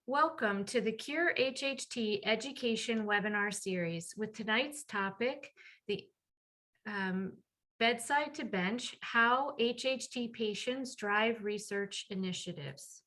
Welcome to the Cure HHT Education Webinar Series with tonight's topic, the Bedside to Bench, How HHT Patients Drive Research Initiatives.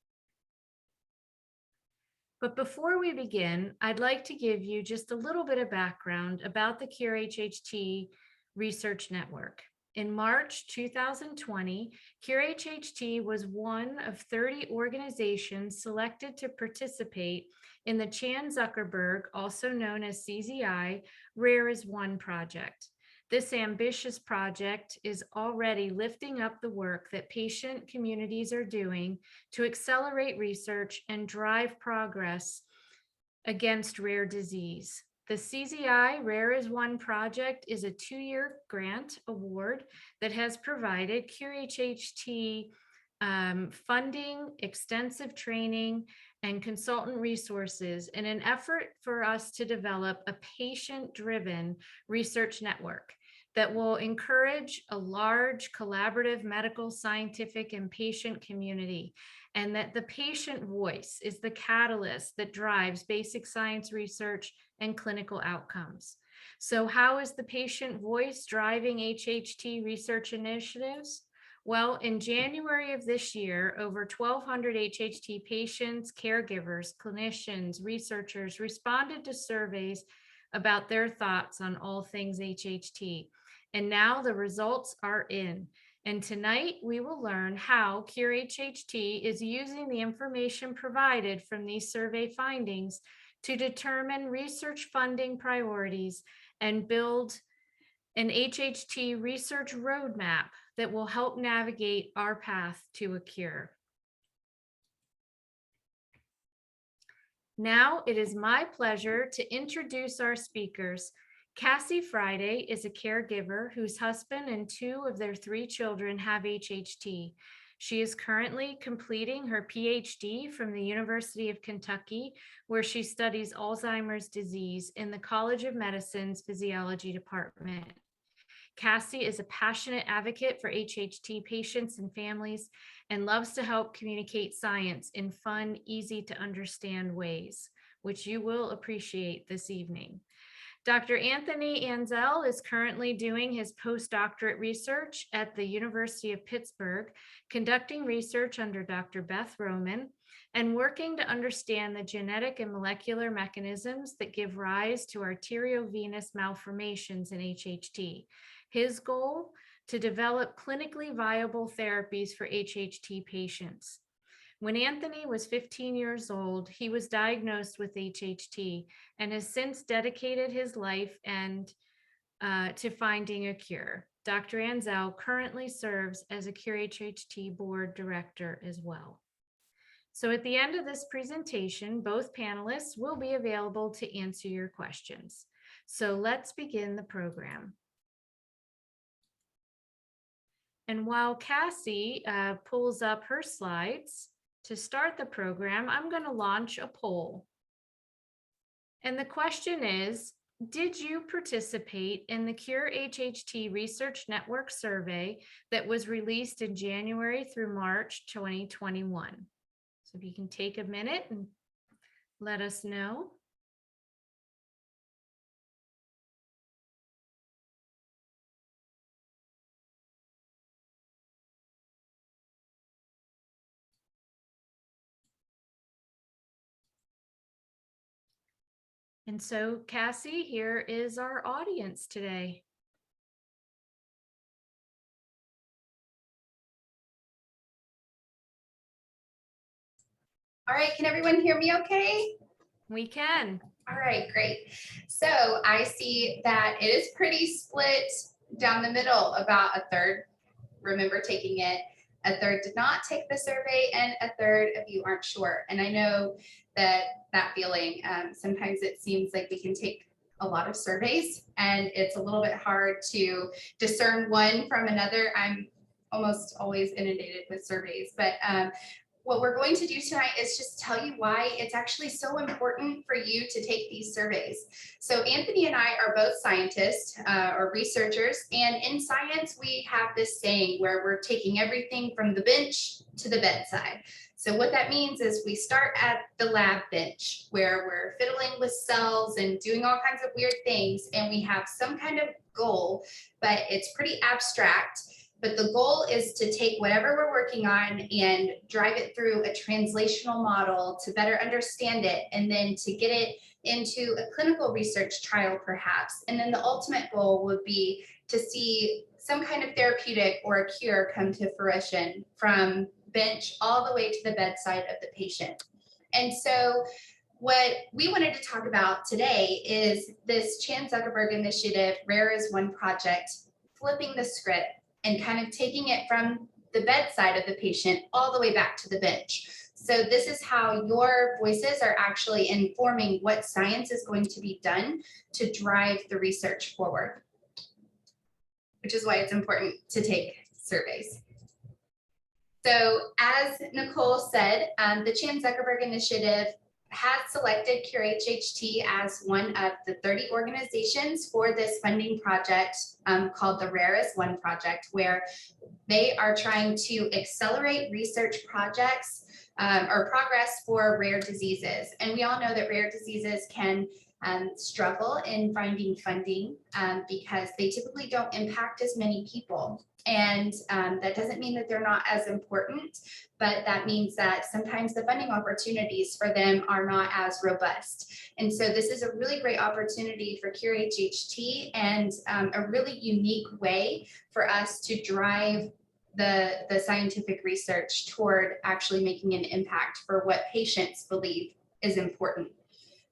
But before we begin, I'd like to give you just a little bit of background about the Cure HHT Research Network. In March 2020, Cure HHT was one of 30 organizations selected to participate in the Chan Zuckerberg, also known as CZI Rare is One project. This ambitious project is already lifting up the work that patient communities are doing to accelerate research and drive progress against rare disease. The CZI Rare is One project is a 2-year grant award that has provided Cure HHT funding, extensive training, and consultant resources in an effort for us to develop a patient-driven research network that will encourage a large collaborative medical, scientific, and patient community, and that the patient voice is the catalyst that drives basic science research and clinical outcomes. So how is the patient voice driving HHT research initiatives? Well, in January of this year, over 1,200 HHT patients, caregivers, clinicians, researchers responded to surveys about their thoughts on all things HHT. And now the results are in. And tonight we will learn how Cure HHT is using the information provided from these survey findings to determine research funding priorities and build an HHT research roadmap that will help navigate our path to a cure. Now it is my pleasure to introduce our speakers. Cassie Friday is a caregiver whose husband and 2 of their 3 children have HHT. She is currently completing her PhD from the University of Kentucky, where she studies Alzheimer's disease in the College of Medicine's Physiology Department. Cassie is a passionate advocate for HHT patients and families and loves to help communicate science in fun, easy to understand ways, which you will appreciate this evening. Dr. Anthony Anzel is currently doing his postdoctorate research at the University of Pittsburgh, conducting research under Dr. Beth Roman and working to understand the genetic and molecular mechanisms that give rise to arteriovenous malformations in HHT. His goal, to develop clinically viable therapies for HHT patients. When Anthony was 15 years old, he was diagnosed with HHT and has since dedicated his life to finding a cure. Dr. Anzel currently serves as a Cure HHT board director as well. So at the end of this presentation, both panelists will be available to answer your questions. So let's begin the program. And while Cassie pulls up her slides, to start the program, I'm going to launch a poll. And the question is, did you participate in the Cure HHT Research Network survey that was released in January through March 2021? So if you can take a minute and let us know. And so, Cassie, here is our audience today. All right, can everyone hear me okay? We can. All right, great. So I see that it is pretty split down the middle. About a third remember taking it, a third did not take the survey, and a third of you aren't sure. And I know that feeling, sometimes it seems like we can take a lot of surveys and it's a little bit hard to discern one from another. I'm almost always inundated with surveys, but what we're going to do tonight is just tell you why it's actually so important for you to take these surveys. So Anthony and I are both scientists or researchers, and in science, we have this saying where we're taking everything from the bench to the bedside. So what that means is we start at the lab bench where we're fiddling with cells and doing all kinds of weird things, and we have some kind of goal, but it's pretty abstract. But the goal is to take whatever we're working on and drive it through a translational model to better understand it, and then to get it into a clinical research trial perhaps. And then the ultimate goal would be to see some kind of therapeutic or a cure come to fruition from bench all the way to the bedside of the patient. And so what we wanted to talk about today is this Chan Zuckerberg Initiative, Rare is One project, flipping the script and kind of taking it from the bedside of the patient all the way back to the bench. So this is how your voices are actually informing what science is going to be done to drive the research forward, which is why it's important to take surveys. So as Nicole said, the Chan Zuckerberg Initiative has selected Cure HHT as one of the 30 organizations for this funding project called the Rare is One project, where they are trying to accelerate research projects or progress for rare diseases. And we all know that rare diseases can struggle in finding funding because they typically don't impact as many people. And that doesn't mean that they're not as important, but that means that sometimes the funding opportunities for them are not as robust. And so this is a really great opportunity for Cure HHT and a really unique way for us to drive the scientific research toward actually making an impact for what patients believe is important.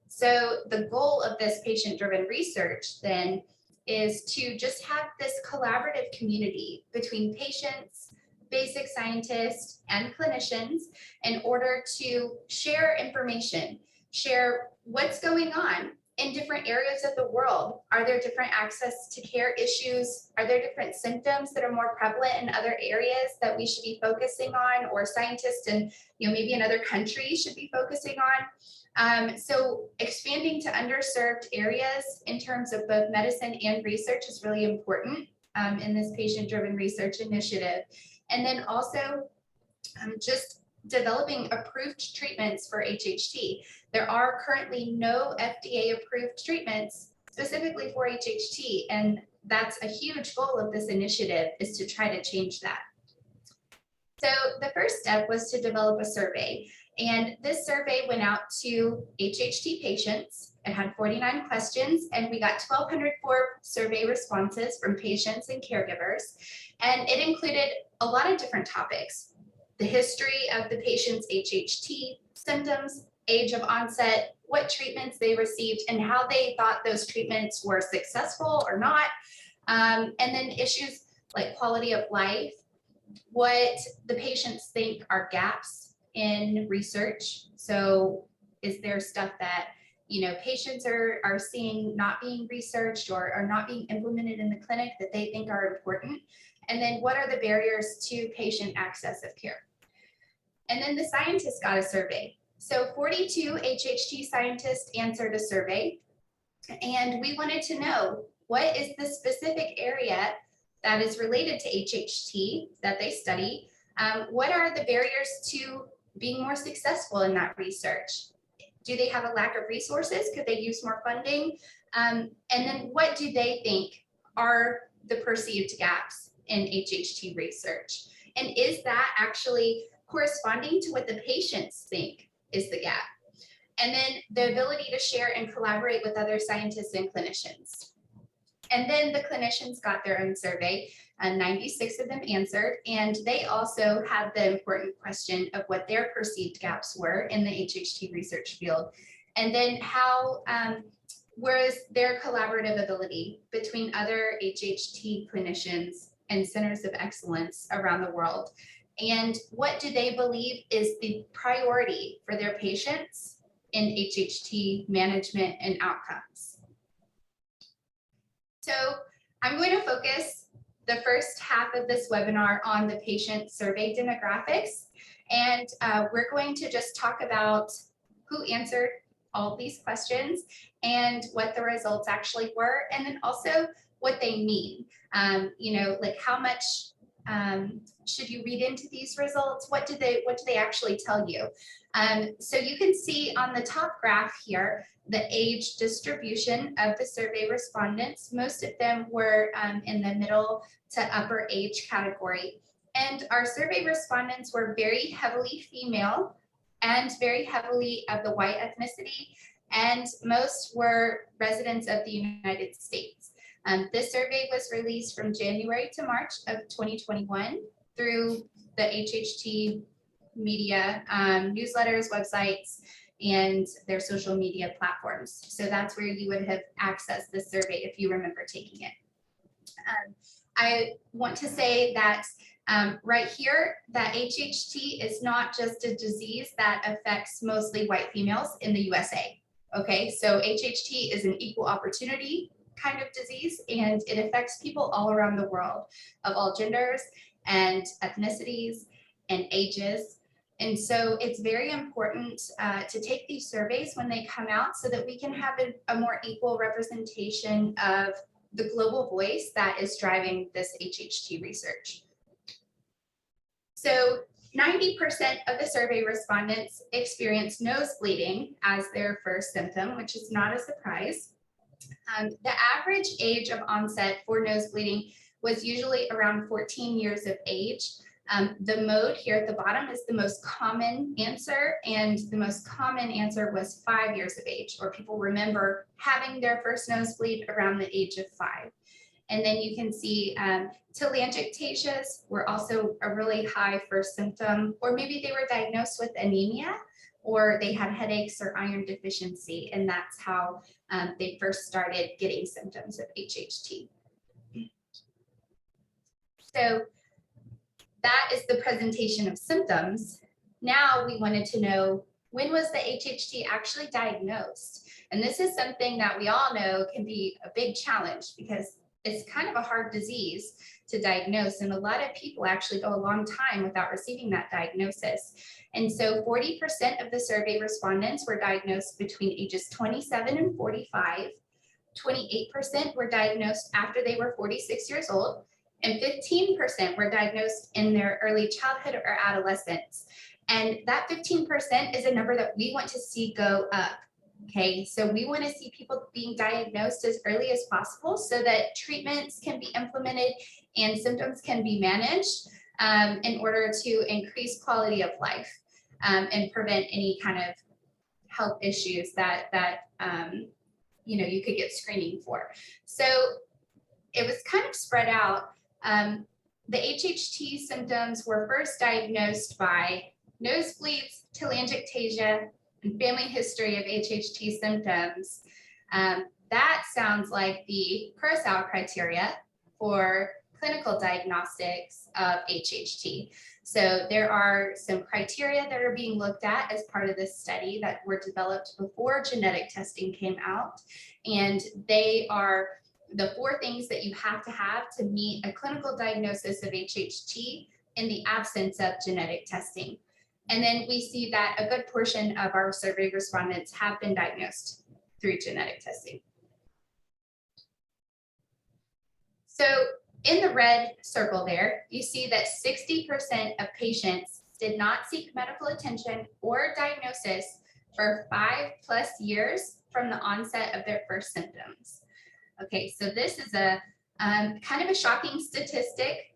So the goal of this patient-driven research then is to just have this collaborative community between patients, basic scientists, and clinicians in order to share information, share what's going on in different areas of the world. Are there different access to care issues? Are there different symptoms that are more prevalent in other areas that we should be focusing on, or scientists in maybe in other countries should be focusing on? So expanding to underserved areas in terms of both medicine and research is really important in this patient-driven research initiative. And then also just developing approved treatments for HHT. There are currently no FDA-approved treatments specifically for HHT, and that's a huge goal of this initiative, is to try to change that. So the first step was to develop a survey. And this survey went out to HHT patients. It had 49 questions, and we got 1,204 survey responses from patients and caregivers. And it included a lot of different topics: the history of the patient's HHT symptoms, age of onset, what treatments they received, and how they thought those treatments were successful or not. And then issues like quality of life, what the patients think are gaps in research. So is there stuff that patients are seeing not being researched or are not being implemented in the clinic that they think are important? And then what are the barriers to patient access of care? And then the scientists got a survey. So 42 HHT scientists answered a survey, and we wanted to know, what is the specific area that is related to HHT that they study? What are the barriers to being more successful in that research? Do they have a lack of resources? Could they use more funding? And then what do they think are the perceived gaps in HHT research? And is that actually corresponding to what the patients think is the gap? And then the ability to share and collaborate with other scientists and clinicians. And then the clinicians got their own survey, and 96 of them answered, and they also had the important question of what their perceived gaps were in the HHT research field. And then how, whereas their collaborative ability between other HHT clinicians and centers of excellence around the world, and what do they believe is the priority for their patients in HHT management and outcomes. So I'm going to focus the first half of this webinar on the patient survey demographics. And we're going to just talk about who answered all these questions and what the results actually were, and then also what they mean. You know, like how much should you read into these results? What do they actually tell you? So you can see on the top graph here, the age distribution of the survey respondents. Most of them were in the middle to upper age category. And our survey respondents were very heavily female and very heavily of the white ethnicity, and most were residents of the United States. This survey was released from January to March of 2021 through the HHT media, newsletters, websites, and their social media platforms. So that's where you would have accessed this survey if you remember taking it. I want to say that right here, that HHT is not just a disease that affects mostly white females in the USA. Okay, so HHT is an equal opportunity kind of disease, and it affects people all around the world of all genders and ethnicities and ages. And so it's very important to take these surveys when they come out so that we can have a more equal representation of the global voice that is driving this HHT research. So 90% of the survey respondents experienced nose bleeding as their first symptom, which is not a surprise. The average age of onset for nose bleeding was usually around 14 years of age. The mode here at the bottom is the most common answer, and the most common answer was 5 years of age, or people remember having their first nosebleed around the age of 5. And then you can see telangiectasias were also a really high first symptom, or maybe they were diagnosed with anemia, or they had headaches or iron deficiency, and that's how they first started getting symptoms of HHT. So that is the presentation of symptoms. Now we wanted to know, when was the HHT actually diagnosed? And this is something that we all know can be a big challenge because it's kind of a hard disease to diagnose, and a lot of people actually go a long time without receiving that diagnosis. And so 40% of the survey respondents were diagnosed between ages 27 and 45. 28% were diagnosed after they were 46 years old, and 15% were diagnosed in their early childhood or adolescence. And that 15% is a number that we want to see go up. Okay, so we want to see people being diagnosed as early as possible so that treatments can be implemented and symptoms can be managed in order to increase quality of life and prevent any kind of health issues that you know, you could get screening for. So it was kind of spread out. The HHT symptoms were first diagnosed by nosebleeds, telangiectasia, and family history of HHT symptoms. That sounds like the Kurosawa criteria for clinical diagnostics of HHT. So there are some criteria that are being looked at as part of this study that were developed before genetic testing came out. And they are the 4 things that you have to meet a clinical diagnosis of HHT in the absence of genetic testing. And then we see that a good portion of our survey respondents have been diagnosed through genetic testing. So in the red circle there, you see that 60% of patients did not seek medical attention or diagnosis for 5+ years from the onset of their first symptoms. Okay, so this is a kind of a shocking statistic.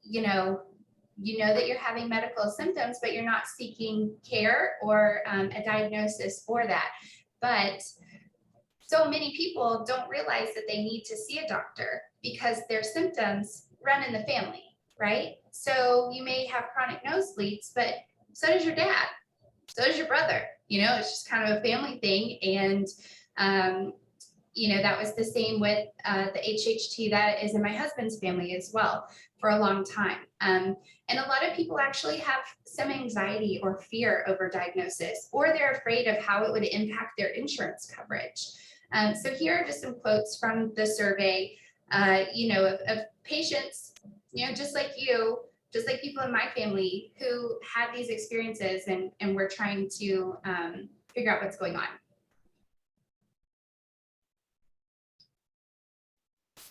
You know that you're having medical symptoms, but you're not seeking care or a diagnosis for that. But so many people don't realize that they need to see a doctor because their symptoms run in the family, right? So you may have chronic nosebleeds, but so does your dad, so does your brother. You know, it's just kind of a family thing. And you know, that was the same with the HHT that is in my husband's family as well for a long time. And a lot of people actually have some anxiety or fear over diagnosis, or they're afraid of how it would impact their insurance coverage. So here are just some quotes from the survey. of patients, just like you, just like people in my family who had these experiences, and we're trying to figure out what's going on.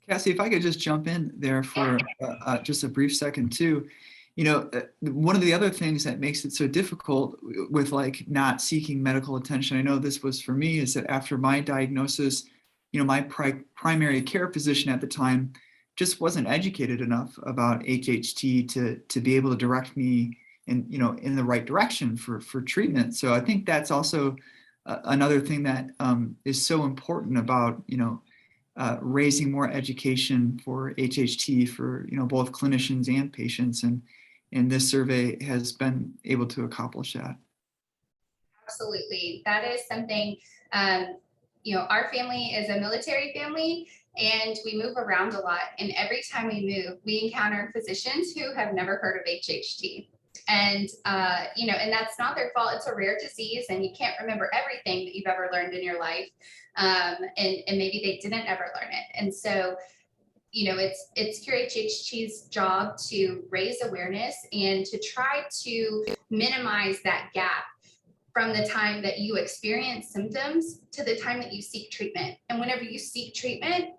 Cassie, if I could just jump in there for just a brief second too. One of the other things that makes it so difficult with like not seeking medical attention, I know this was for me, is that after my diagnosis, my primary care physician at the time just wasn't educated enough about HHT to be able to direct me in the right direction for treatment. So I think that's also another thing that is so important about raising more education for HHT for both clinicians and patients, and this survey has been able to accomplish that. Absolutely, that is something. Our family is a military family, and we move around a lot. And every time we move, we encounter physicians who have never heard of HHT. And, and that's not their fault. It's a rare disease, and you can't remember everything that you've ever learned in your life. And maybe they didn't ever learn it. And so, it's Cure HHT's job to raise awareness and to try to minimize that gap from the time that you experience symptoms to the time that you seek treatment. And whenever you seek treatment,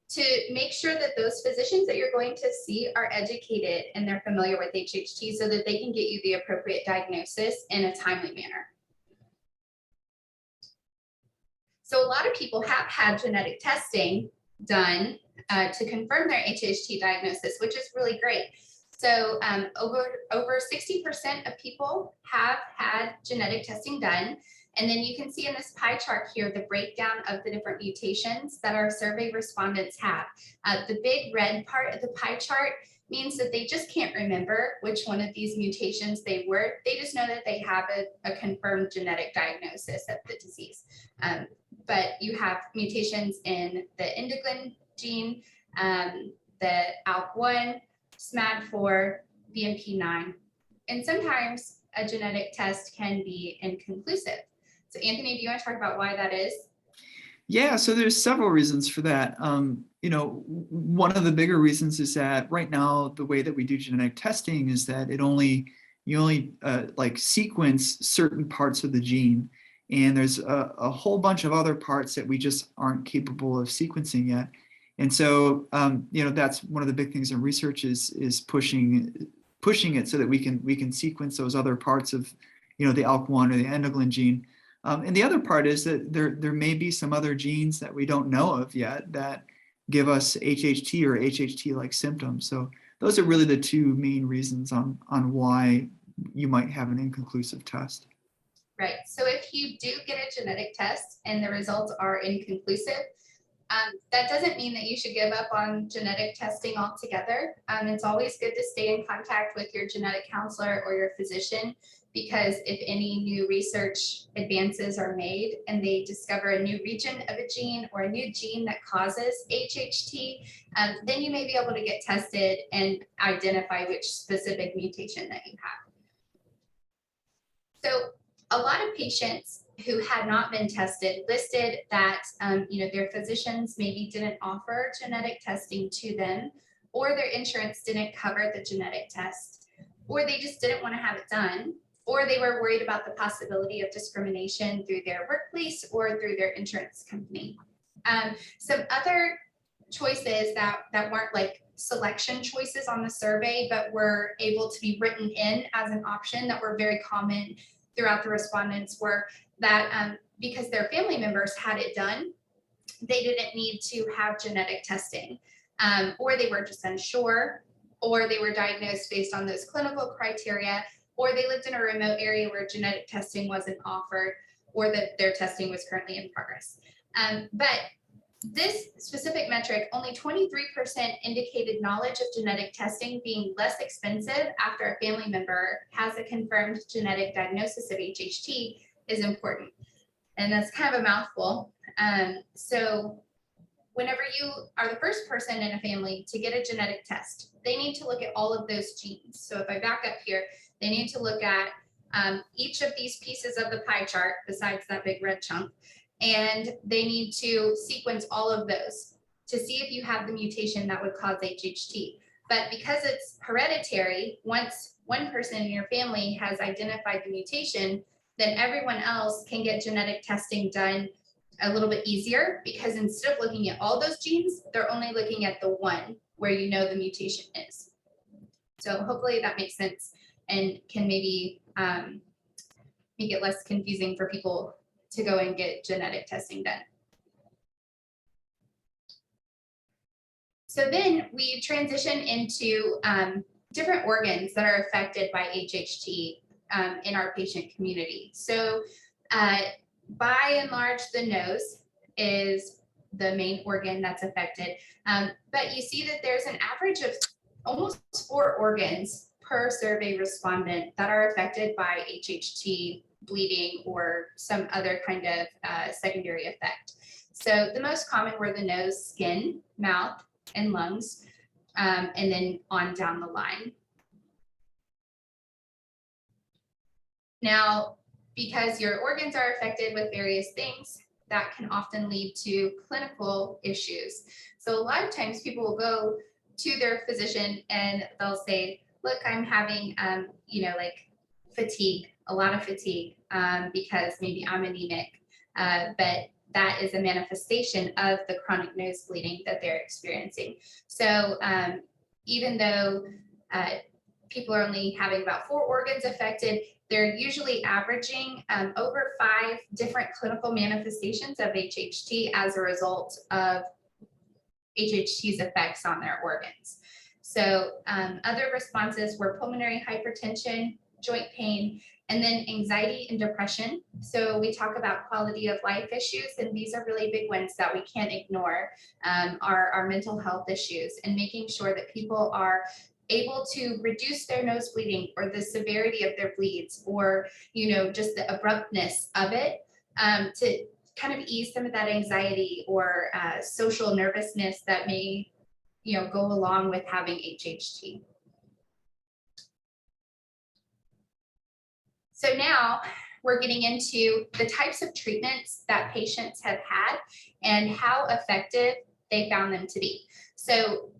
to make sure that those physicians that you're going to see are educated and they're familiar with HHT so that they can get you the appropriate diagnosis in a timely manner. So a lot of people have had genetic testing done to confirm their HHT diagnosis, which is really great. So over 60% of people have had genetic testing done. And then you can see in this pie chart here the breakdown of the different mutations that our survey respondents have. The big red part of the pie chart means that they just can't remember which one of these mutations they were. They just know that they have a confirmed genetic diagnosis of the disease. But you have mutations in the endoglin gene, the ALK1, SMAD4, BMP9, and sometimes a genetic test can be inconclusive. So Anthony, do you want to talk about why that is? Yeah, so there's several reasons for that. One of the bigger reasons is that right now, the way that we do genetic testing is that you only like sequence certain parts of the gene, and there's a whole bunch of other parts that we just aren't capable of sequencing yet. And so, that's one of the big things in research is pushing it so that we can sequence those other parts of, the ALK1 or the endoglin gene. And the other part is that there may be some other genes that we don't know of yet that give us HHT or HHT-like symptoms. So those are really the two main reasons on why you might have an inconclusive test. Right. So if you do get a genetic test and the results are inconclusive, that doesn't mean that you should give up on genetic testing altogether. It's always good to stay in contact with your genetic counselor or your physician, because if any new research advances are made and they discover a new region of a gene or a new gene that causes HHT, then you may be able to get tested and identify which specific mutation that you have. So a lot of patients who had not been tested listed that their physicians maybe didn't offer genetic testing to them, or their insurance didn't cover the genetic test, or they just didn't want to have it done, or they were worried about the possibility of discrimination through their workplace or through their insurance company. Some other choices that weren't like selection choices on the survey, but were able to be written in as an option that were very common throughout the respondents were that because their family members had it done, they didn't need to have genetic testing, or they were just unsure, or they were diagnosed based on those clinical criteria, or they lived in a remote area where genetic testing wasn't offered, or that their testing was currently in progress. But this specific metric, only 23% indicated knowledge of genetic testing being less expensive after a family member has a confirmed genetic diagnosis of HHT is important. And that's kind of a mouthful. So whenever you are the first person in a family to get a genetic test, they need to look at all of those genes. So if I back up here, they need to look at each of these pieces of the pie chart besides that big red chunk, and they need to sequence all of those to see if you have the mutation that would cause HHT. But because it's hereditary, once one person in your family has identified the mutation, then everyone else can get genetic testing done a little bit easier, because instead of looking at all those genes, they're only looking at the one where you know the mutation is. So hopefully that makes sense and can maybe make it less confusing for people to go and get genetic testing done. So then we transition into different organs that are affected by HHT in our patient community. So by and large, the nose is the main organ that's affected. But you see that there's an average of almost 4 organs per survey respondent that are affected by HHT, bleeding, or some other kind of secondary effect. So the most common were the nose, skin, mouth, and lungs, and then on down the line. Now, because your organs are affected with various things, that can often lead to clinical issues. So a lot of times people will go to their physician and they'll say, look, I'm having, like fatigue, a lot of fatigue, because maybe I'm anemic, but that is a manifestation of the chronic nose bleeding that they're experiencing. So even though people are only having about 4 organs affected, they're usually averaging over 5 different clinical manifestations of HHT as a result of HHT's effects on their organs. So other responses were pulmonary hypertension, joint pain, and then anxiety and depression. So we talk about quality of life issues, and these are really big ones that we can't ignore, our mental health issues, and making sure that people are able to reduce their nose bleeding or the severity of their bleeds, or just the abruptness of it, to kind of ease some of that anxiety or social nervousness that may go along with having HHT. So now we're getting into the types of treatments that patients have had and how effective they found them to be. So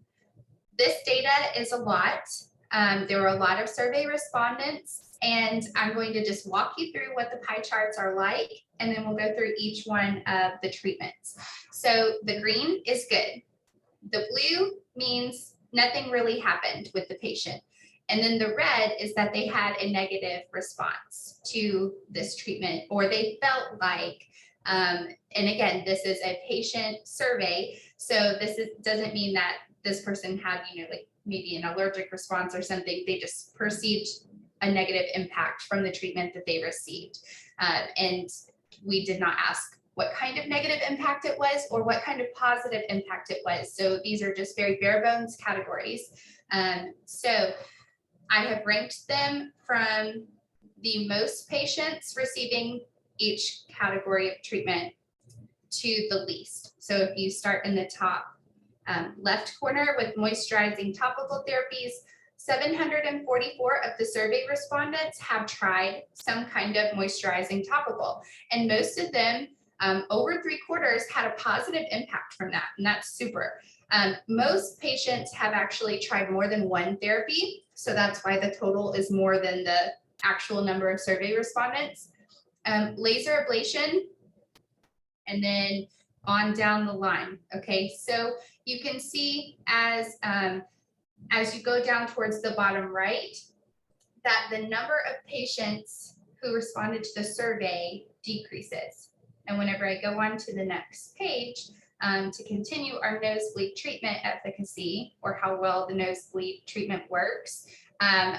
this data is a lot. There were a lot of survey respondents, and I'm going to just walk you through what the pie charts are like, and then we'll go through each one of the treatments. So the green is good. The blue means nothing really happened with the patient. And then the red is that they had a negative response to this treatment, or they felt like, and again, this is a patient survey. So this doesn't mean that this person had, like maybe an allergic response or something. They just perceived a negative impact from the treatment that they received. And we did not ask what kind of negative impact it was or what kind of positive impact it was. So these are just very bare bones categories. So I have ranked them from the most patients receiving each category of treatment to the least. So if you start in the top left corner with moisturizing topical therapies, 744 of the survey respondents have tried some kind of moisturizing topical, and most of them, over 3/4, had a positive impact from that, and that's super. Most patients have actually tried more than one therapy, so that's why the total is more than the actual number of survey respondents. Laser ablation, and then on down the line. Okay, so you can see as you go down towards the bottom right, that the number of patients who responded to the survey decreases. And whenever I go on to the next page, to continue our nosebleed treatment efficacy, or how well the nosebleed treatment works,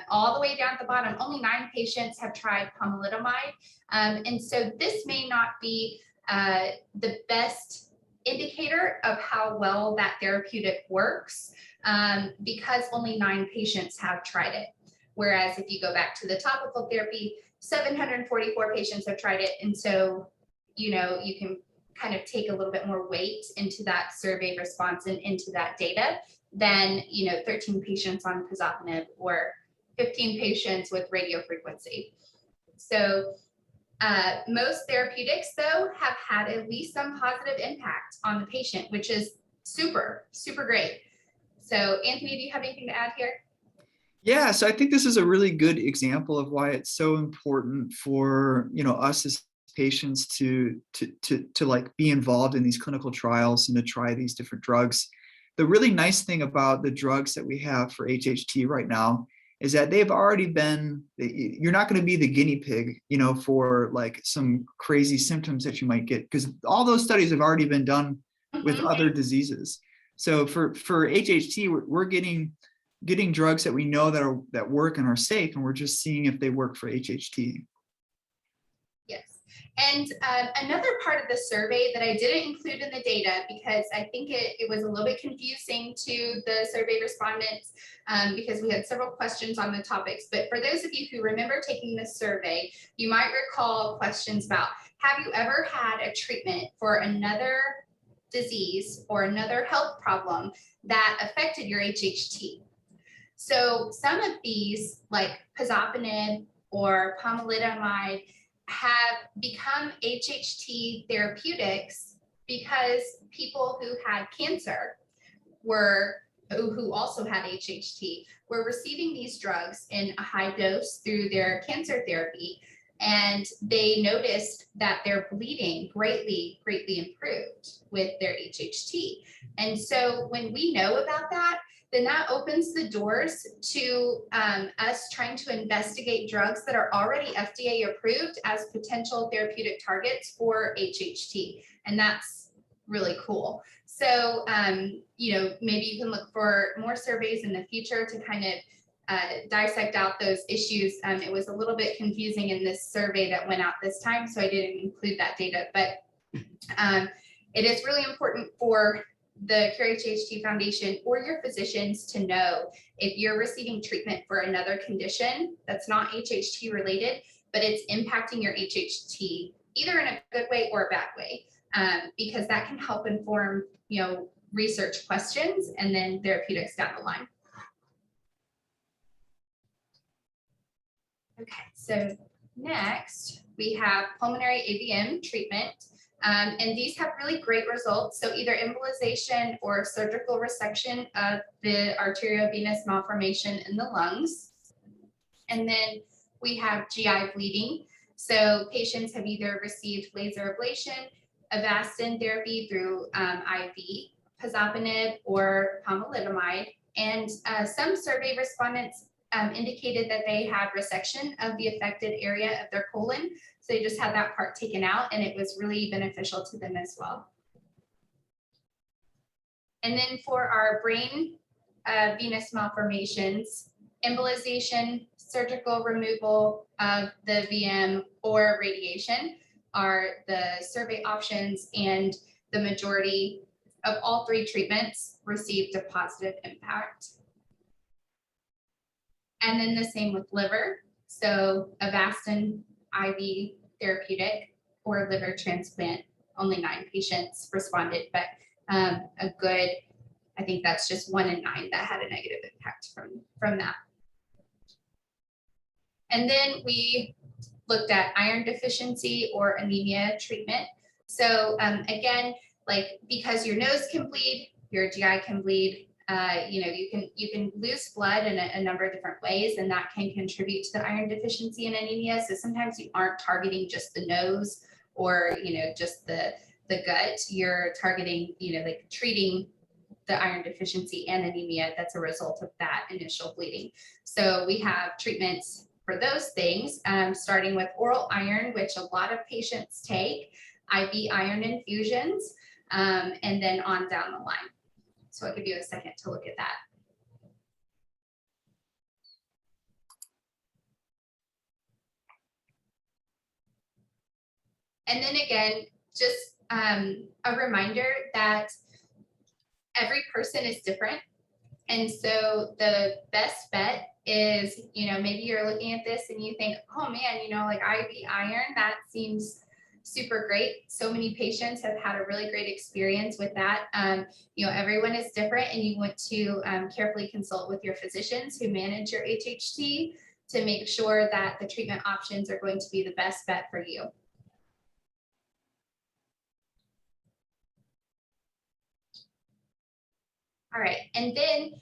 all the way down at the bottom, only 9 patients have tried pomalidomide. And so this may not be the best indicator of how well that therapeutic works, because only 9 patients have tried it. Whereas if you go back to the topical therapy, 744 patients have tried it. And so, you can kind of take a little bit more weight into that survey response and into that data than, 13 patients on pazopanib or 15 patients with radiofrequency. So most therapeutics, though, have had at least some positive impact on the patient, which is super, super great. So Anthony, do you have anything to add here? Yeah, so I think this is a really good example of why it's so important for, you know, us as patients to like be involved in these clinical trials and to try these different drugs. The really nice thing about the drugs that we have for HHT right now is that they've already been, you're not going to be the guinea pig, you know, for like some crazy symptoms that you might get, because all those studies have already been done with other diseases. So for HHT, we're getting drugs that we know that work and are safe, and we're just seeing if they work for HHT. Yes. And another part of the survey that I didn't include in the data, because I think it was a little bit confusing to the survey respondents, because we had several questions on the topics. But for those of you who remember taking this survey, you might recall questions about, have you ever had a treatment for another disease or another health problem that affected your HHT? So some of these, like pazopanib or pomalidomide, have become HHT therapeutics because people who had cancer who also had HHT were receiving these drugs in a high dose through their cancer therapy, and they noticed that their bleeding greatly improved with their HHT. And so when we know about that, then that opens the doors to us trying to investigate drugs that are already FDA approved as potential therapeutic targets for HHT. And that's really cool. So, you know, maybe you can look for more surveys in the future to kind of dissect out those issues. It was a little bit confusing in this survey that went out this time, so I didn't include that data, but it is really important for the Cure HHT Foundation or your physicians to know if you're receiving treatment for another condition that's not HHT related, but it's impacting your HHT either in a good way or a bad way, because that can help inform, you know, research questions and then therapeutics down the line. Okay, so next we have pulmonary AVM treatment. And these have really great results. So either embolization or surgical resection of the arteriovenous malformation in the lungs. And then we have GI bleeding. So patients have either received laser ablation, Avastin therapy through IV, pazopanib, or pomalidomide. And some survey respondents indicated that they had resection of the affected area of their colon. So they just had that part taken out, and it was really beneficial to them as well. And then for our brain venous malformations, embolization, surgical removal of the VM, or radiation are the survey options, and the majority of all three treatments received a positive impact. And then the same with liver. So Avastin IV therapeutic or liver transplant, only 9 patients responded, but a good, I think that's just 1 in 9 that had a negative impact from that. And then we looked at iron deficiency or anemia treatment. So again, like, because your nose can bleed, your GI can bleed, you know, you can lose blood in a number of different ways, and that can contribute to the iron deficiency and anemia. So sometimes you aren't targeting just the nose or, you know, just the gut. You're targeting, you know, like treating the iron deficiency and anemia that's a result of that initial bleeding. So we have treatments for those things, starting with oral iron, which a lot of patients take, IV iron infusions, and then on down the line. So I'll give you a second to look at that. And then again, just a reminder that every person is different. And so the best bet is, you know, maybe you're looking at this and you think, oh man, you know, like IV iron, that seems super great. So many patients have had a really great experience with that. You know, everyone is different, and you want to carefully consult with your physicians who manage your HHT to make sure that the treatment options are going to be the best bet for you. All right, and then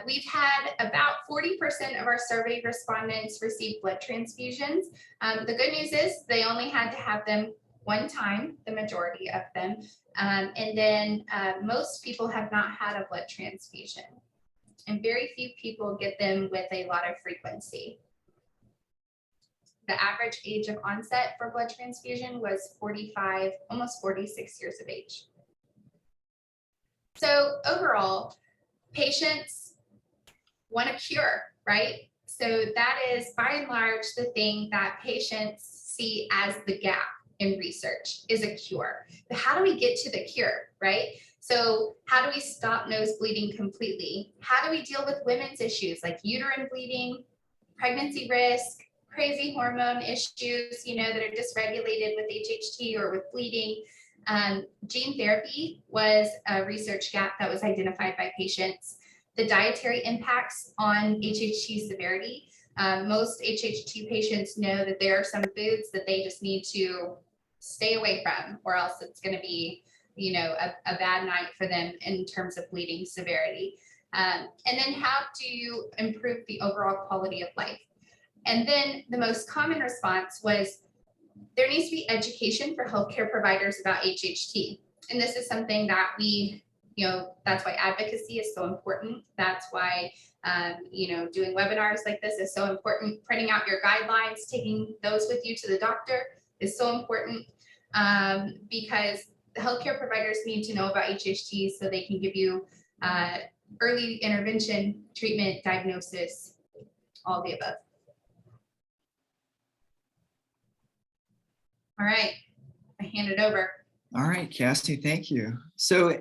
we've had about 40% of our survey respondents receive blood transfusions. The good news is they only had to have them one time, the majority of them. And then most people have not had a blood transfusion. And very few people get them with a lot of frequency. The average age of onset for blood transfusion was 45, almost 46 years of age. So overall, patients want a cure, right? So that is by and large the thing that patients see as the gap in research is a cure. But how do we get to the cure, right? So how do we stop nose bleeding completely? How do we deal with women's issues like uterine bleeding, pregnancy risk, crazy hormone issues, that are dysregulated with HHT or with bleeding? Gene therapy was a research gap that was identified by patients. The dietary impacts on HHT severity. Most HHT patients know that there are some foods that they just need to stay away from, or else it's going to be, a bad night for them in terms of bleeding severity. And then how do you improve the overall quality of life? And then the most common response was there needs to be education for healthcare providers about HHT. And this is something that we, that's why advocacy is so important. That's why, doing webinars like this is so important. Printing out your guidelines, taking those with you to the doctor is so important because the healthcare providers need to know about HHT so they can give you early intervention, treatment, diagnosis, all the above. All right, I hand it over. All right, Cassie, thank you. So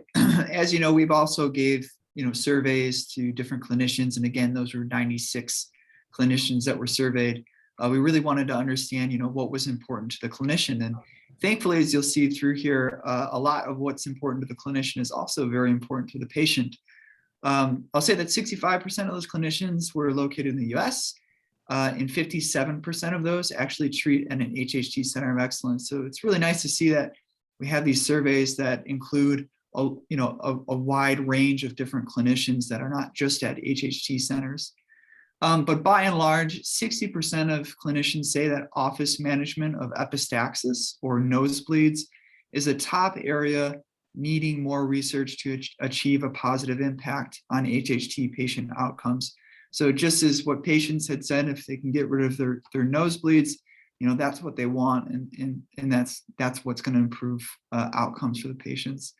as you know, we've also gave, surveys to different clinicians. And again, those were 96 clinicians that were surveyed. We really wanted to understand, what was important to the clinician. And thankfully, as you'll see through here, a lot of what's important to the clinician is also very important to the patient. I'll say that 65% of those clinicians were located in the US. And 57% of those actually treat at an HHT Center of Excellence. So it's really nice to see that we have these surveys that include a wide range of different clinicians that are not just at HHT centers. But by and large, 60% of clinicians say that office management of epistaxis or nosebleeds is a top area needing more research to achieve a positive impact on HHT patient outcomes. So just as what patients had said, if they can get rid of their nosebleeds, that's what they want, and that's what's going to improve outcomes for the patients.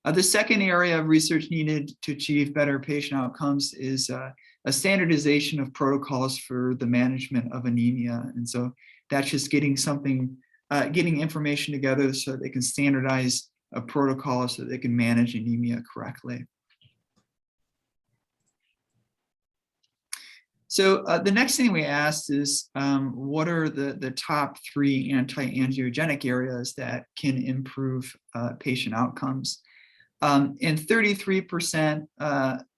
The second area of research needed to achieve better patient outcomes is a standardization of protocols for the management of anemia. And so that's just getting information together so they can standardize a protocol so they can manage anemia correctly. So the next thing we asked is, what are the top 3 anti-angiogenic areas that can improve patient outcomes? And 33%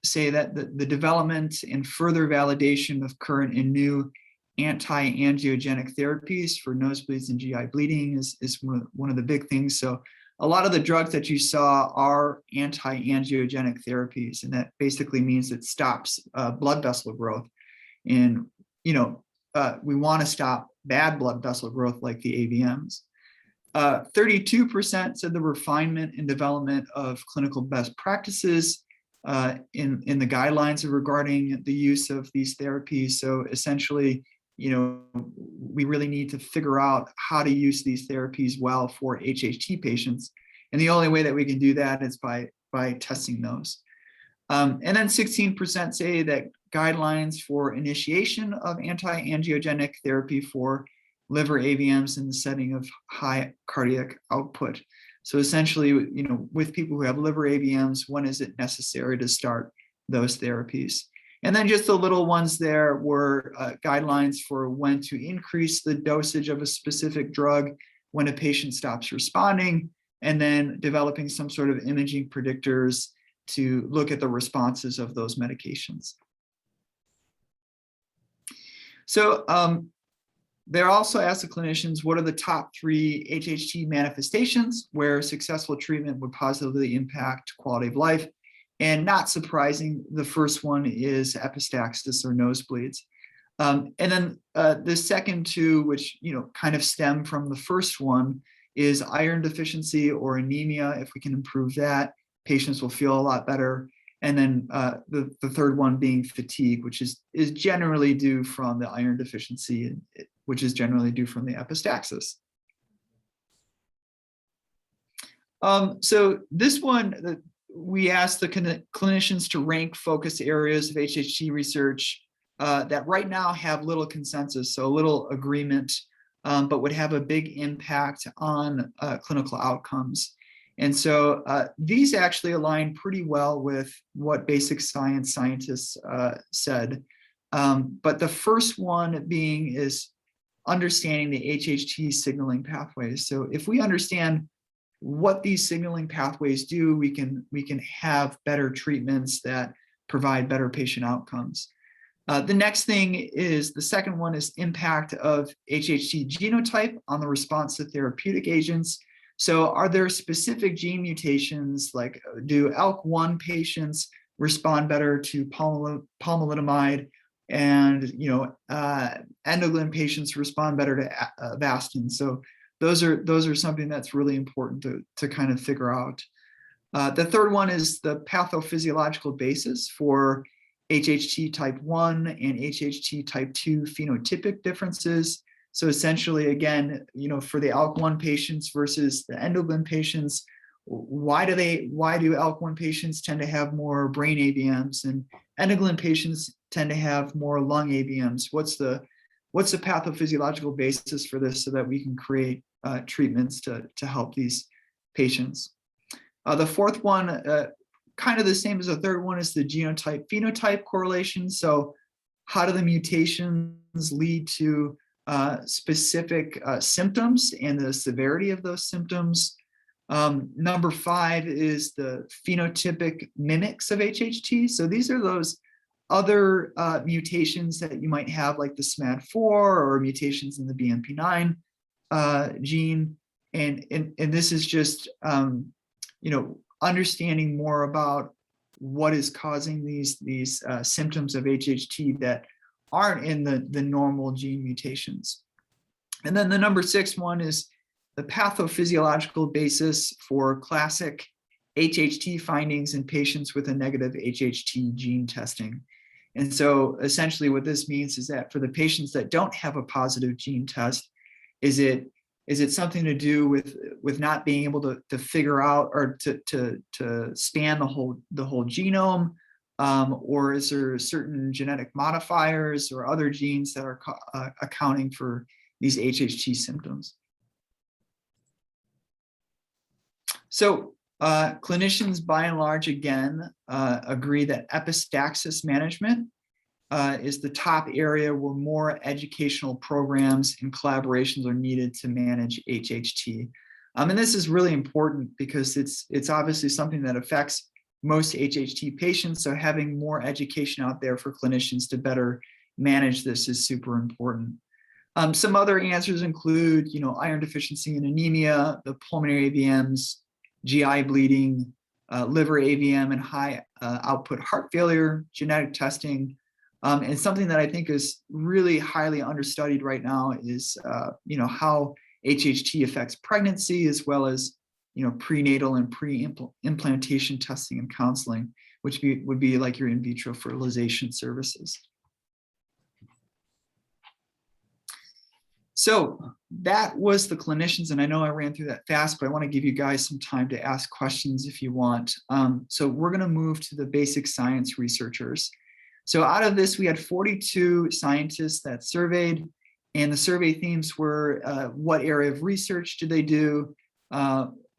say that the development and further validation of current and new anti-angiogenic therapies for nosebleeds and GI bleeding is one of the big things. So a lot of the drugs that you saw are anti-angiogenic therapies, and that basically means it stops blood vessel growth. And, we want to stop bad blood vessel growth like the AVMs. 32% said the refinement and development of clinical best practices in the guidelines regarding the use of these therapies. So essentially, we really need to figure out how to use these therapies well for HHT patients. And the only way that we can do that is by testing those. And then 16% say that guidelines for initiation of anti-angiogenic therapy for liver AVMs in the setting of high cardiac output. So essentially, with people who have liver AVMs, when is it necessary to start those therapies? And then just the little ones there were guidelines for when to increase the dosage of a specific drug when a patient stops responding, and then developing some sort of imaging predictors to look at the responses of those medications. So they're also asked the clinicians, what are the top 3 HHT manifestations where successful treatment would positively impact quality of life? And not surprising, the first one is epistaxis or nosebleeds. And then the second two, which kind of stem from the first one, is iron deficiency or anemia. If we can improve that, patients will feel a lot better. And then the third one being fatigue, which is generally due from the iron deficiency, which is generally due from the epistaxis. So this one, we asked the clinicians to rank focus areas of HHT research that right now have little consensus, so little agreement, but would have a big impact on clinical outcomes. And so these actually align pretty well with what basic science scientists said. But the first one being is understanding the HHT signaling pathways. So if we understand what these signaling pathways do, we can have better treatments that provide better patient outcomes. The next thing is, the second one is impact of HHT genotype on the response to therapeutic agents. So are there specific gene mutations, like do ALK1 patients respond better to pomalidomide, and endoglin patients respond better to Avastin? So those are something that's really important to kind of figure out. The third one is the pathophysiological basis for HHT type 1 and HHT type 2 phenotypic differences. So essentially, again, for the ALK1 patients versus the endoglin patients, why do ALK1 patients tend to have more brain AVMs and endoglin patients tend to have more lung AVMs? What's the pathophysiological basis for this, so that we can create treatments to help these patients? The fourth one, kind of the same as the third one, is the genotype phenotype correlation. So how do the mutations lead to specific symptoms and the severity of those symptoms? Number 5 is the phenotypic mimics of HHT. So these are those other mutations that you might have, like the SMAD4 or mutations in the BMP9 gene. And this is just, understanding more about what is causing these symptoms of HHT that aren't in the normal gene mutations. And then the number 6 one is the pathophysiological basis for classic HHT findings in patients with a negative HHT gene testing. And so essentially what this means is that for the patients that don't have a positive gene test, is it something to do with not being able to figure out or to span the whole genome, or is there certain genetic modifiers or other genes that are accounting for these HHT symptoms? So clinicians, by and large, again, agree that epistaxis management is the top area where more educational programs and collaborations are needed to manage HHT. And this is really important because it's obviously something that affects most HHT patients. So having more education out there for clinicians to better manage this is super important. Some other answers include, iron deficiency and anemia, the pulmonary AVMs, GI bleeding, liver AVM, and high output heart failure, genetic testing. And something that I think is really highly understudied right now is, how HHT affects pregnancy, as well as, prenatal and pre-implantation testing and counseling, which would be like your in vitro fertilization services. So that was the clinicians, and I know I ran through that fast, but I want to give you guys some time to ask questions if you want. So we're going to move to the basic science researchers. So out of this, we had 42 scientists that surveyed, and the survey themes were what area of research did they do?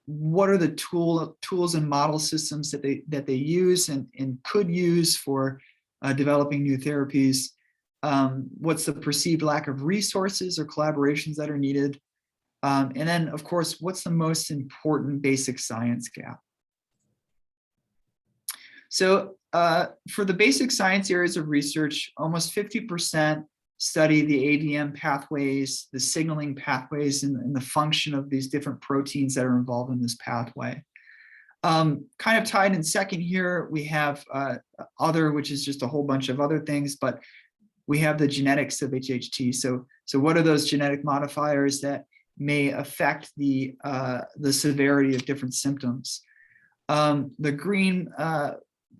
What are the tools and model systems that they use and could use for developing new therapies? What's the perceived lack of resources or collaborations that are needed? And then, of course, what's the most important basic science gap? So for the basic science areas of research, almost 50% study the AVM pathways, the signaling pathways, and the function of these different proteins that are involved in this pathway. Kind of tied in second here, we have other, which is just a whole bunch of other things, but we have the genetics of HHT. So what are those genetic modifiers that may affect the severity of different symptoms? The green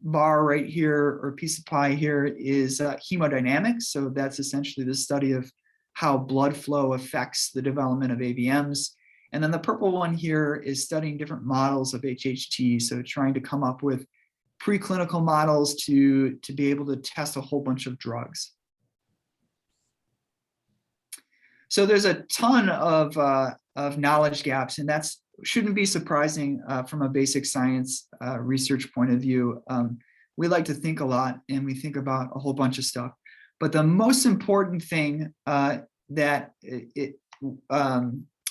bar right here, or piece of pie here, is hemodynamics. So that's essentially the study of how blood flow affects the development of AVMs. And then the purple one here is studying different models of HHT. So trying to come up with preclinical models to be able to test a whole bunch of drugs. So there's a ton of knowledge gaps, and that's shouldn't be surprising from a basic science research point of view. We like to think a lot, and we think about a whole bunch of stuff. But the most important thing that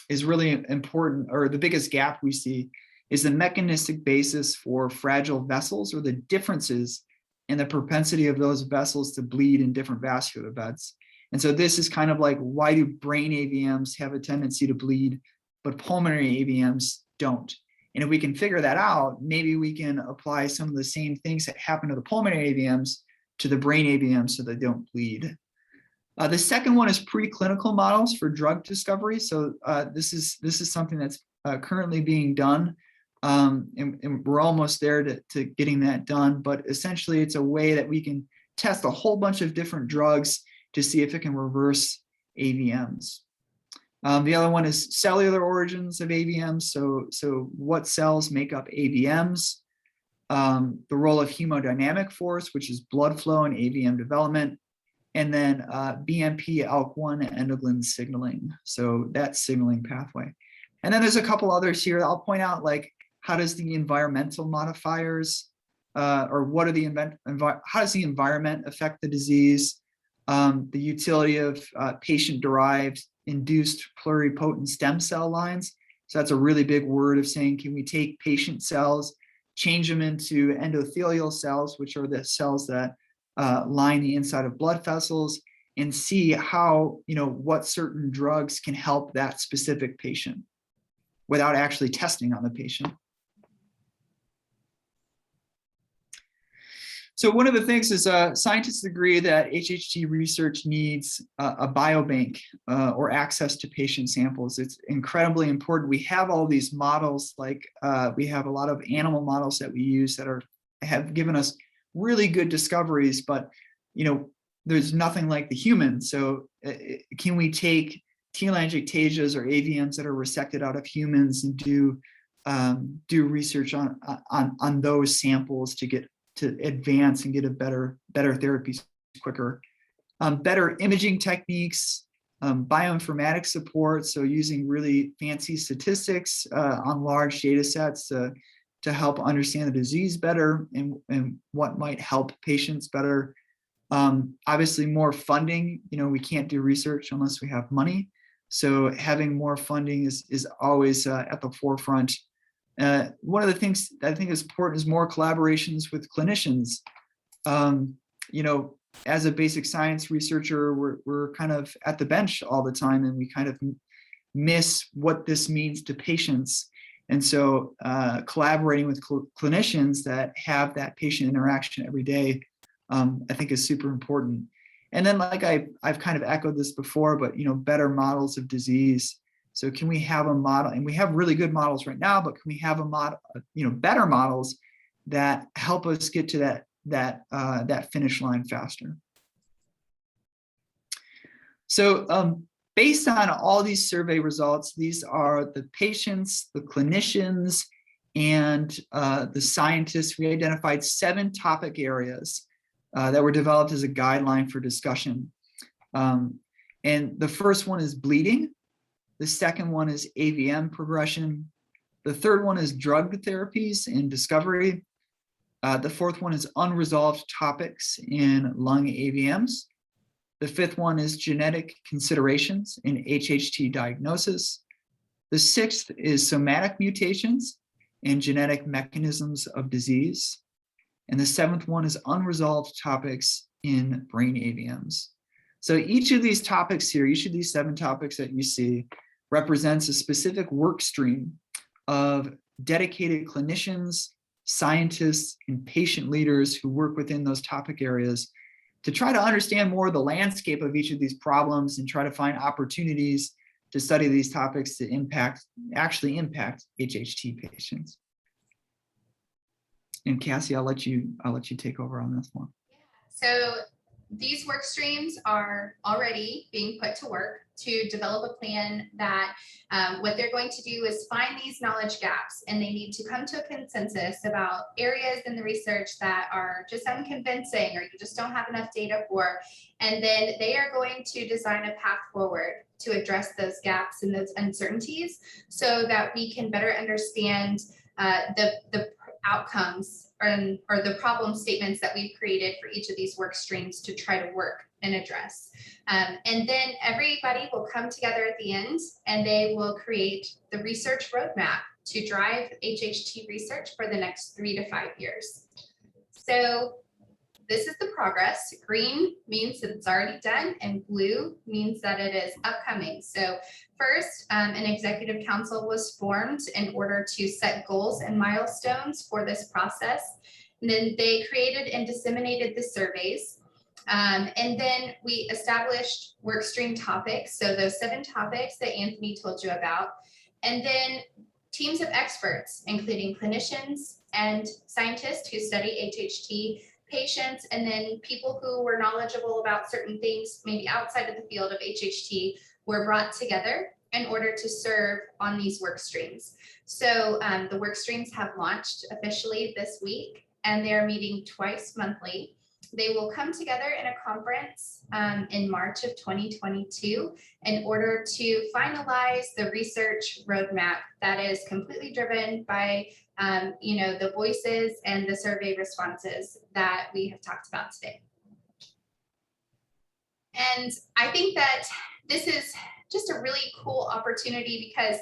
is really important, or the biggest gap we see, is the mechanistic basis for fragile vessels, or the differences in the propensity of those vessels to bleed in different vascular beds. And so this is kind of like, why do brain AVMs have a tendency to bleed, but pulmonary AVMs don't? And if we can figure that out, maybe we can apply some of the same things that happen to the pulmonary AVMs to the brain AVMs so they don't bleed. The second one is preclinical models for drug discovery. So this is something that's currently being done, and we're almost there to getting that done. But essentially, it's a way that we can test a whole bunch of different drugs to see if it can reverse AVMs. The other one is cellular origins of AVMs. So what cells make up AVMs? The role of hemodynamic force, which is blood flow in AVM development. And then BMP ALK1 endoglin signaling. So that signaling pathway. And then there's a couple others here. I'll point out, like, how does the environmental modifiers, or what are the how does the environment affect the disease? The utility of patient-derived induced pluripotent stem cell lines. So that's a really big word of saying, can we take patient cells, change them into endothelial cells, which are the cells that line the inside of blood vessels, and see how, what certain drugs can help that specific patient without actually testing on the patient. So one of the things is scientists agree that HHT research needs a biobank or access to patient samples. It's incredibly important. We have all these models, like we have a lot of animal models that we use that have given us really good discoveries, but there's nothing like the human. So can we take telangiectasias or AVMs that are resected out of humans and do research on those samples to advance and get a better therapies quicker? Better imaging techniques, bioinformatics support, so using really fancy statistics on large data sets to help understand the disease better and what might help patients better. Obviously more funding, we can't do research unless we have money. So having more funding is always at the forefront. One of the things that I think is important is more collaborations with clinicians. As a basic science researcher, we're kind of at the bench all the time, and we kind of miss what this means to patients. And so collaborating with clinicians that have that patient interaction every day, I think is super important. And then, like I've kind of echoed this before, but better models of disease. So can we have a model, and we have really good models right now, but can we have a model, better models that help us get to that finish line faster? So based on all these survey results, these are the patients, the clinicians, and the scientists. We identified 7 topic areas that were developed as a guideline for discussion. And the first one is bleeding. The second one is AVM progression. The third one is drug therapies and discovery. The fourth one is unresolved topics in lung AVMs. The fifth one is genetic considerations in HHT diagnosis. The sixth is somatic mutations and genetic mechanisms of disease. And the seventh one is unresolved topics in brain AVMs. So each of these topics here, each of these 7 topics that you see, represents a specific work stream of dedicated clinicians, scientists, and patient leaders who work within those topic areas to try to understand more of the landscape of each of these problems and try to find opportunities to study these topics to actually impact HHT patients. And Cassie, I'll let you take over on this one. So these work streams are already being put to work to develop a plan that what they're going to do is find these knowledge gaps, and they need to come to a consensus about areas in the research that are just unconvincing or you just don't have enough data for. And then they are going to design a path forward to address those gaps and those uncertainties so that we can better understand the outcomes or the problem statements that we've created for each of these work streams to try to work and address. And then everybody will come together at the end and they will create the research roadmap to drive HHT research for the next 3 to 5 years. So this is the progress. Green means that it's already done, and blue means that it is upcoming. So first, an executive council was formed in order to set goals and milestones for this process. And then they created and disseminated the surveys. And then we established workstream topics. So those 7 topics that Anthony told you about. And then teams of experts, including clinicians and scientists who study HHT, patients, and then people who were knowledgeable about certain things, maybe outside of the field of HHT, were brought together in order to serve on these work streams. So the work streams have launched officially this week, and they're meeting twice monthly. They will come together in a conference in March of 2022 in order to finalize the research roadmap that is completely driven by the voices and the survey responses that we have talked about today. And I think that this is just a really cool opportunity because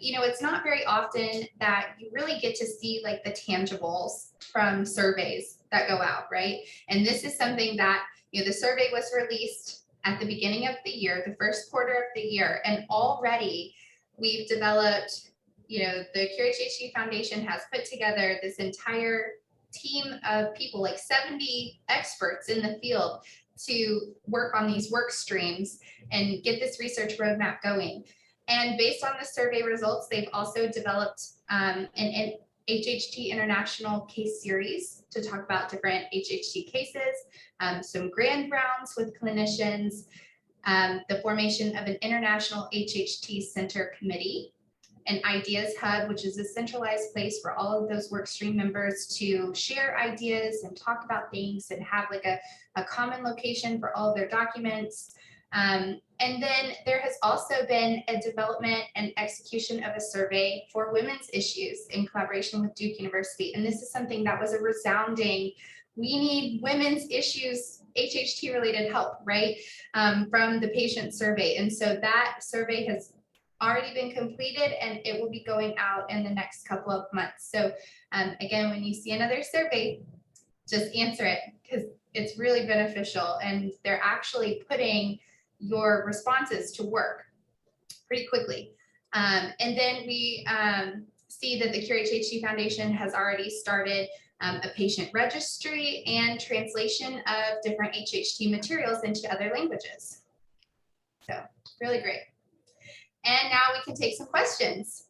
it's not very often that you really get to see like the tangibles from surveys that go out, right? And this is something that, the survey was released at the beginning of the year, the first quarter of the year, and already we've developed, the Cure HHT Foundation has put together this entire team of people, like 70 experts in the field, to work on these work streams and get this research roadmap going. And based on the survey results, they've also developed an HHT International case series to talk about different HHT cases, some grand rounds with clinicians, the formation of an International HHT Center Committee, an Ideas Hub, which is a centralized place for all of those workstream members to share ideas and talk about things and have like a common location for all of their documents. And then there has also been a development and execution of a survey for women's issues in collaboration with Duke University. And this is something that was a resounding, we need women's issues, HHT related help, right? From the patient survey. And so that survey has already been completed and it will be going out in the next couple of months. So again, when you see another survey, just answer it because it's really beneficial and they're actually putting your responses to work pretty quickly. And then we see that the Cure HHT Foundation has already started a patient registry and translation of different HHT materials into other languages. So really great. And now we can take some questions.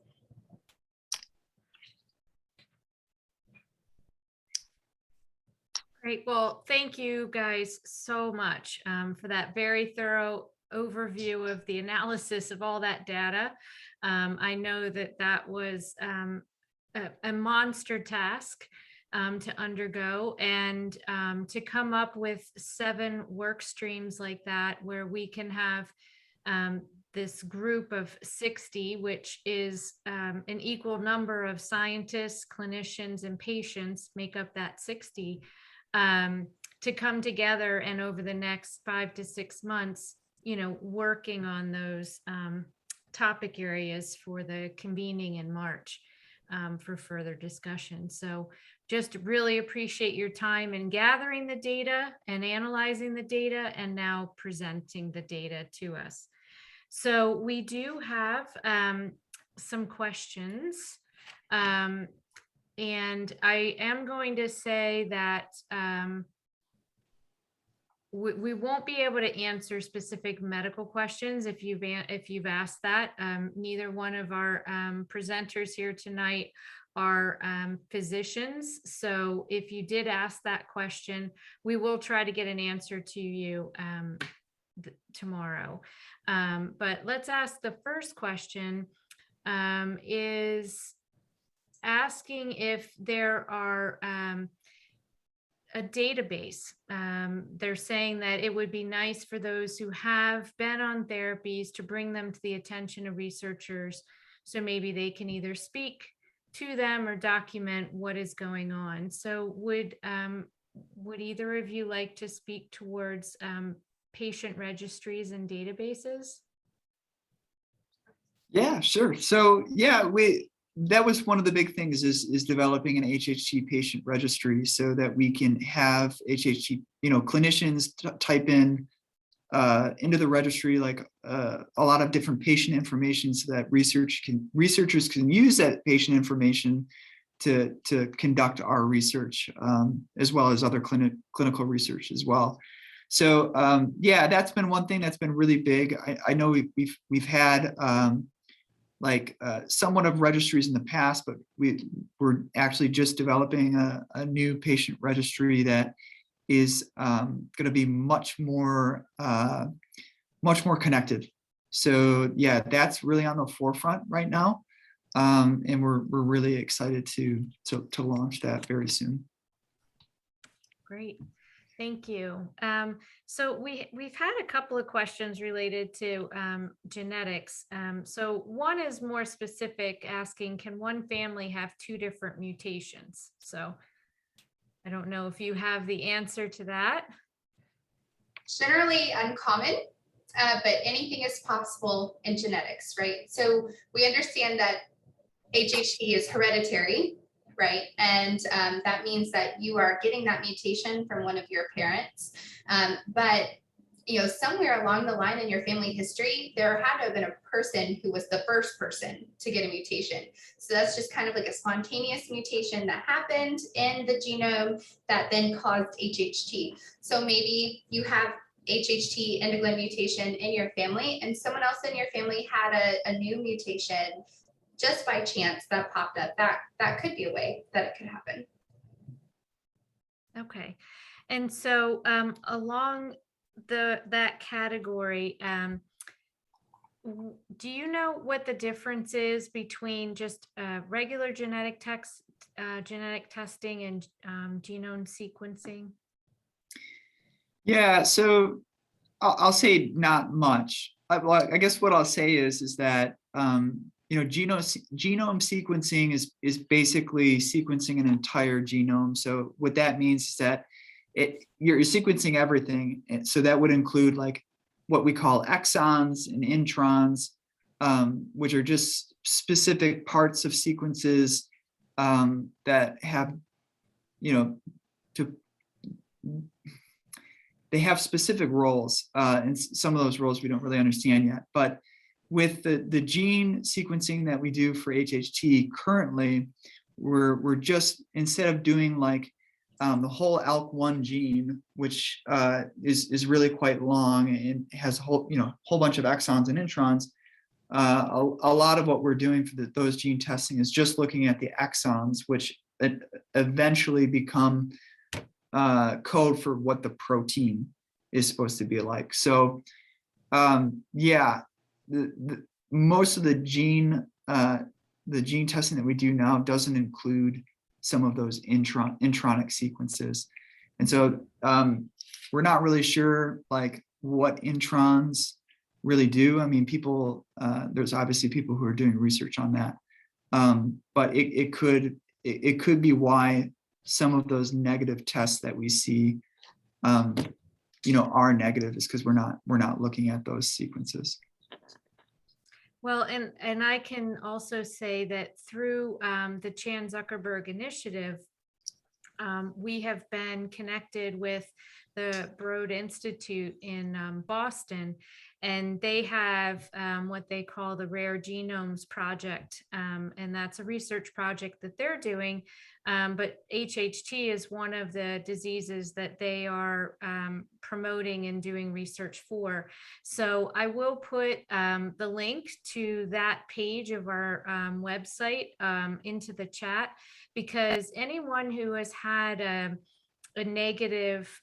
Great. Well, thank you guys so much for that very thorough overview of the analysis of all that data. I know that that was a monster task to undergo, and to come up with 7 work streams like that, where we can have this group of 60, which is an equal number of scientists, clinicians, and patients make up that 60, to come together and over the next 5 to 6 months, working on those topic areas for the convening in March for further discussion. So just really appreciate your time in gathering the data and analyzing the data and now presenting the data to us. So we do have some questions And I am going to say that we won't be able to answer specific medical questions if you've asked that. Neither one of our presenters here tonight are physicians. So if you did ask that question, we will try to get an answer to you tomorrow. But let's ask the first question, is asking if there are a database. They're saying that it would be nice for those who have been on therapies to bring them to the attention of researchers, so maybe they can either speak to them or document what is going on. So would either of you like to speak towards patient registries and databases? Yeah, sure. So yeah, that was one of the big things is developing an HHT patient registry so that we can have HHT, clinicians type in into the registry like a lot of different patient information so that researchers can use that patient information to conduct our research, as well as other clinical research as well. So yeah, that's been one thing that's been really big. I know we've had somewhat of registries in the past, but we're actually just developing a new patient registry that is going to be much more connected. So yeah, that's really on the forefront right now, and we're really excited to launch that very soon. Great. Thank you. So we've had a couple of questions related to genetics. So one is more specific, asking, can one family have two different mutations? So I don't know if you have the answer to that. Generally uncommon, but anything is possible in genetics, right? So we understand that HHT is hereditary, right? And that means that you are getting that mutation from one of your parents. But somewhere along the line in your family history, there had to have been a person who was the first person to get a mutation. So that's just kind of like a spontaneous mutation that happened in the genome that then caused HHT. So maybe you have HHT endoglin mutation in your family and someone else in your family had a new mutation just by chance that popped up. That could be a way that it could happen. Okay. And so along that category, do you know what the difference is between just regular genetic testing and genome sequencing? Yeah, so I'll say not much. I guess what I'll say is that genome sequencing is basically sequencing an entire genome. So what that means is that you're sequencing everything. And so that would include like what we call exons and introns, which are just specific parts of sequences that have, they have specific roles, and some of those roles we don't really understand yet. But with the gene sequencing that we do for HHT currently, we're just, instead of doing like the whole ALK1 gene, which is really quite long and has a whole bunch of exons and introns, a lot of what we're doing for those gene testing is just looking at the exons, which eventually become code for what the protein is supposed to be like. So yeah, most of the gene testing that we do now doesn't include some of those intronic sequences. And so we're not really sure like what introns really do. I mean, there's obviously people who are doing research on that, but it could be why some of those negative tests that we see are negative, is because we're not looking at those sequences. Well, and I can also say that through the Chan Zuckerberg Initiative, we have been connected with the Broad Institute in Boston, and they have what they call the Rare Genomes Project. And that's a research project that they're doing. But HHT is one of the diseases that they are promoting and doing research for. So I will put the link to that page of our website into the chat, because anyone who has had a negative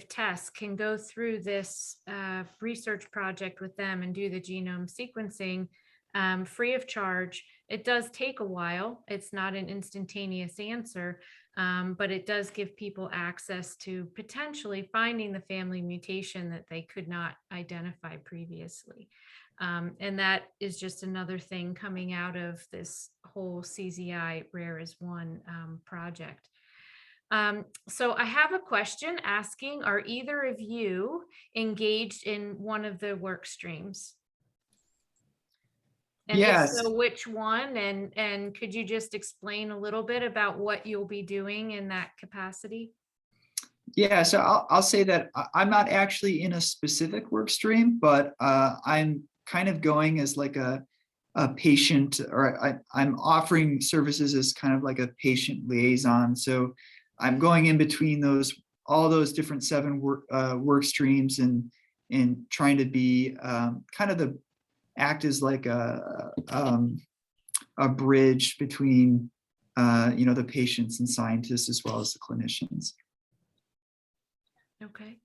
test can go through this research project with them and do the genome sequencing free of charge. It does take a while. It's not an instantaneous answer, but it does give people access to potentially finding the family mutation that they could not identify previously. And that is just another thing coming out of this whole CZI Rare is One project. So I have a question asking, are either of you engaged in one of the work streams? And Yes. if so, which one? And could you just explain a little bit about what you'll be doing in that capacity? Yeah, so I'll say that I'm not actually in a specific work stream, but I'm kind of going as like a patient, or I'm offering services as kind of like a patient liaison. So I'm going in between all those different 7 work streams and trying to be kind of act as like a bridge between the patients and scientists as well as the clinicians. Okay.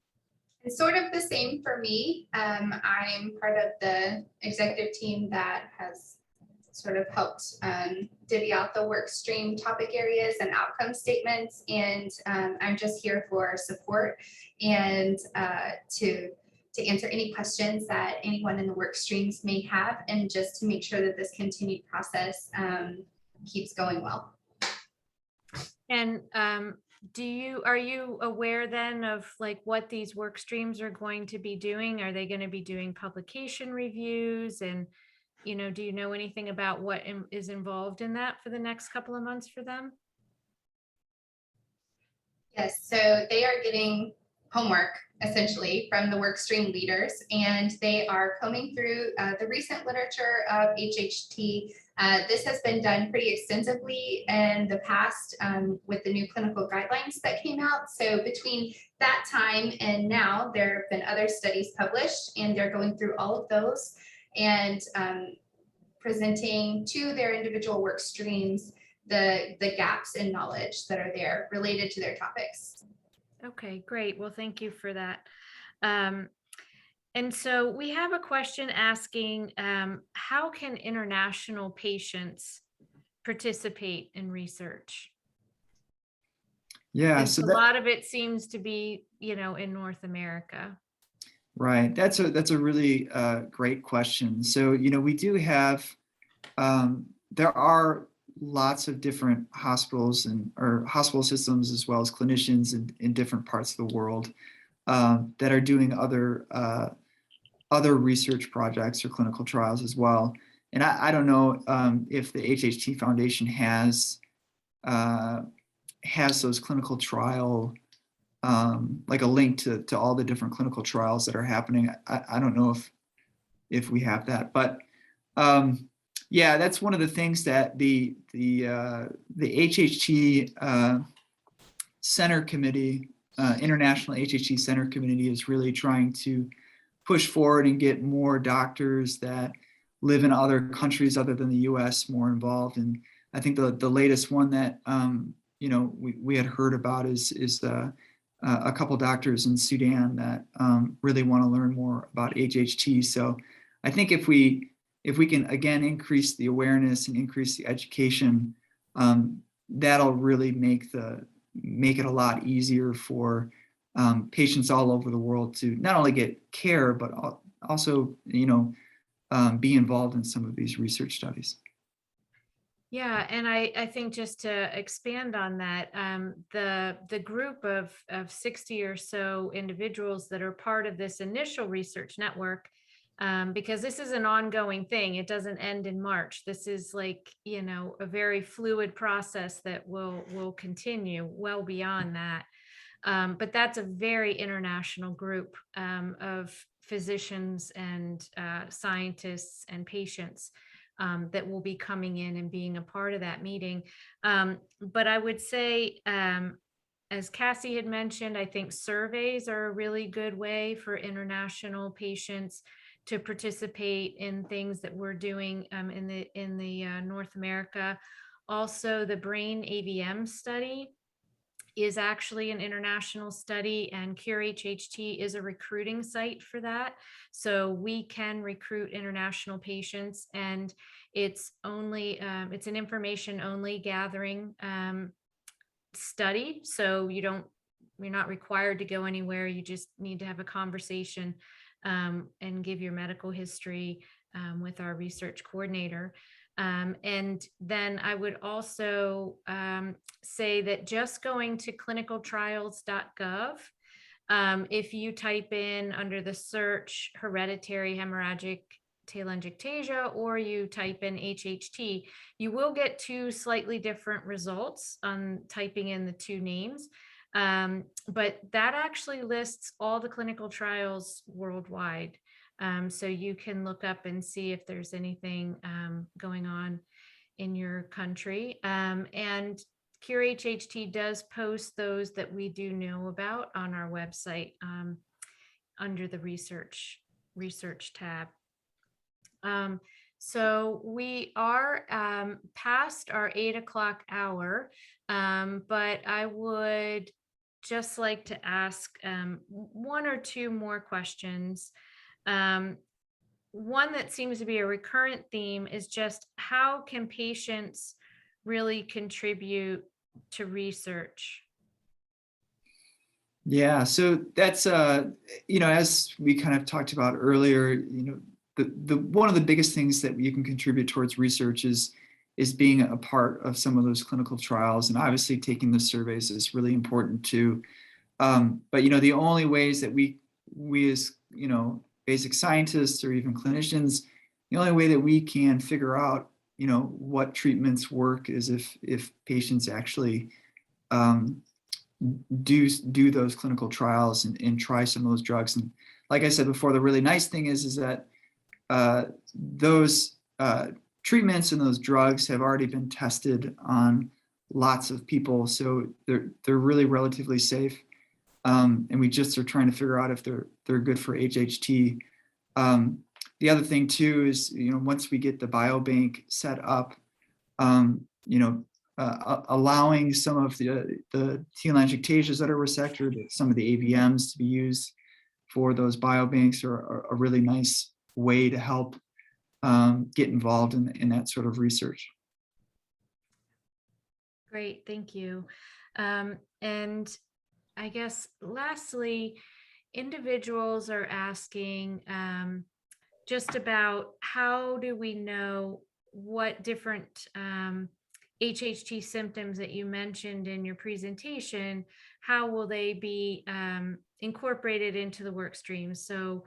It's sort of the same for me. I'm part of the executive team that has sort of helped divvy out the work stream topic areas and outcome statements. And I'm just here for support and to answer any questions that anyone in the work streams may have, and just to make sure that this continued process keeps going well. And are you aware then of like what these work streams are going to be doing? Are they going to be doing publication reviews? And, do you know anything about what is involved in that for the next couple of months for them? Yes, so they are getting homework essentially from the work stream leaders, and they are combing through the recent literature of HHT. This has been done pretty extensively in the past with the new clinical guidelines that came out. So between that time and now, there have been other studies published, and they're going through all of those and presenting to their individual work streams the gaps in knowledge that are there related to their topics. Okay, great. Well, thank you for that. And so we have a question asking, how can international patients participate in research? Yeah, so a lot of it seems to be, in North America. Right. That's a really great question. So, we do have, there are lots of different hospitals or hospital systems, as well as clinicians in different parts of the world that are doing other research projects or clinical trials as well. And I don't know if the HHT Foundation has those clinical trial, like a link to all the different clinical trials that are happening. I don't know if we have that, but yeah, that's one of the things that the HHT Center Committee, International HHT Center Committee, is really trying to push forward and get more doctors that live in other countries other than the U.S. more involved. And I think the latest one that we had heard about is a couple doctors in Sudan that really want to learn more about HHT. So I think if we can again increase the awareness and increase the education, that'll really make it a lot easier for patients all over the world to not only get care, but also be involved in some of these research studies. Yeah, and I think just to expand on that, the group of 60 or so individuals that are part of this initial research network, because this is an ongoing thing, it doesn't end in March. This is like, a very fluid process that will continue well beyond that. But that's a very international group of physicians and scientists and patients that will be coming in and being a part of that meeting. But I would say, as Cassie had mentioned, I think surveys are a really good way for international patients to participate in things that we're doing in the North America. Also, the Brain AVM study is actually an international study, and Cure HHT is a recruiting site for that. So we can recruit international patients, and it's only it's an information only gathering study. So you're not required to go anywhere. You just need to have a conversation and give your medical history with our research coordinator. And then I would also say that just going to clinicaltrials.gov, if you type in under the search hereditary hemorrhagic telangiectasia, or you type in HHT, you will get two slightly different results on typing in the two names. But that actually lists all the clinical trials worldwide. So you can look up and see if there's anything going on in your country. And Cure HHT does post those that we do know about on our website under the research tab. So we are past our 8 o'clock hour, but I would just like to ask one or two more questions. One that seems to be a recurrent theme is just how can patients really contribute to research? Yeah, so that's as we kind of talked about earlier, the one of the biggest things that you can contribute towards research is being a part of some of those clinical trials, and obviously taking the surveys is really important too. But the only ways that we as basic scientists or even clinicians, the only way that we can figure out what treatments work is if patients actually do those clinical trials and try some of those drugs. And like I said before, the really nice thing is that those treatments and those drugs have already been tested on lots of people, so they're really relatively safe. And we just are trying to figure out if they're good for HHT. The other thing too is, once we get the biobank set up, allowing some of the telangiectasias that are resected, some of the AVMs to be used for those biobanks are a really nice way to help get involved in that sort of research. Great, thank you. And I guess lastly, individuals are asking just about how do we know what different HHT symptoms that you mentioned in your presentation, how will they be incorporated into the work streams? So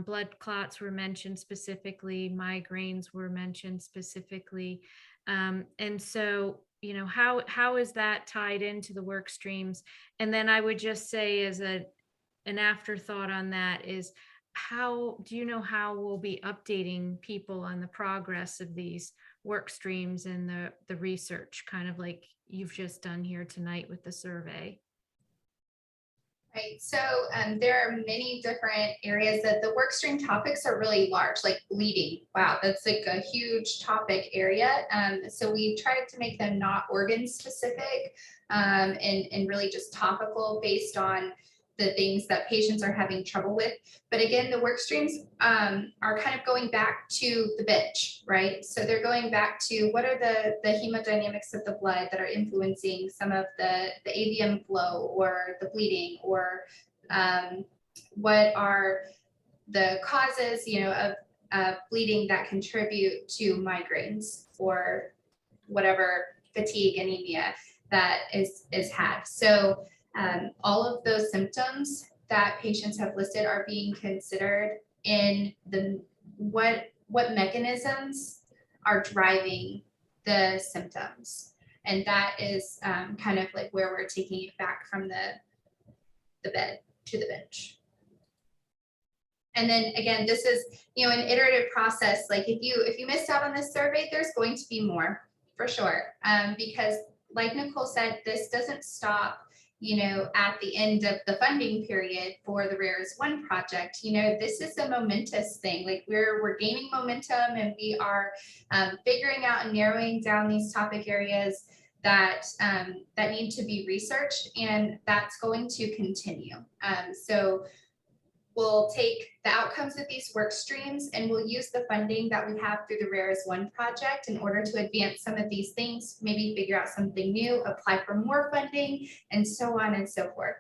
blood clots were mentioned specifically, migraines were mentioned specifically. And so, how is that tied into the work streams? And then I would just say as an afterthought on that is, how we'll be updating people on the progress of these work streams and the research, kind of like you've just done here tonight with the survey? Right, so there are many different areas that the workstream topics are really large, like bleeding. Wow, that's like a huge topic area. So we tried to make them not organ specific and really just topical based on the things that patients are having trouble with. But again, the work streams are kind of going back to the bench, right? So they're going back to what are the hemodynamics of the blood that are influencing some of the AVM flow or the bleeding, or what are the causes, of bleeding that contribute to migraines or whatever fatigue, anemia that is had. So all of those symptoms that patients have listed are being considered in what mechanisms are driving the symptoms. And that is kind of like where we're taking it back from the bed to the bench. And then again, this is, an iterative process. Like if you missed out on this survey, there's going to be more for sure. Because like Nicole said, this doesn't stop, at the end of the funding period for the Rare is One project. This is a momentous thing. Like we're gaining momentum, and we are figuring out and narrowing down these topic areas that need to be researched, and that's going to continue. So we'll take the outcomes of these work streams, and we'll use the funding that we have through the Rare is One project in order to advance some of these things, maybe figure out something new, apply for more funding, and so on and so forth.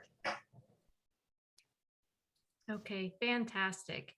Okay, fantastic.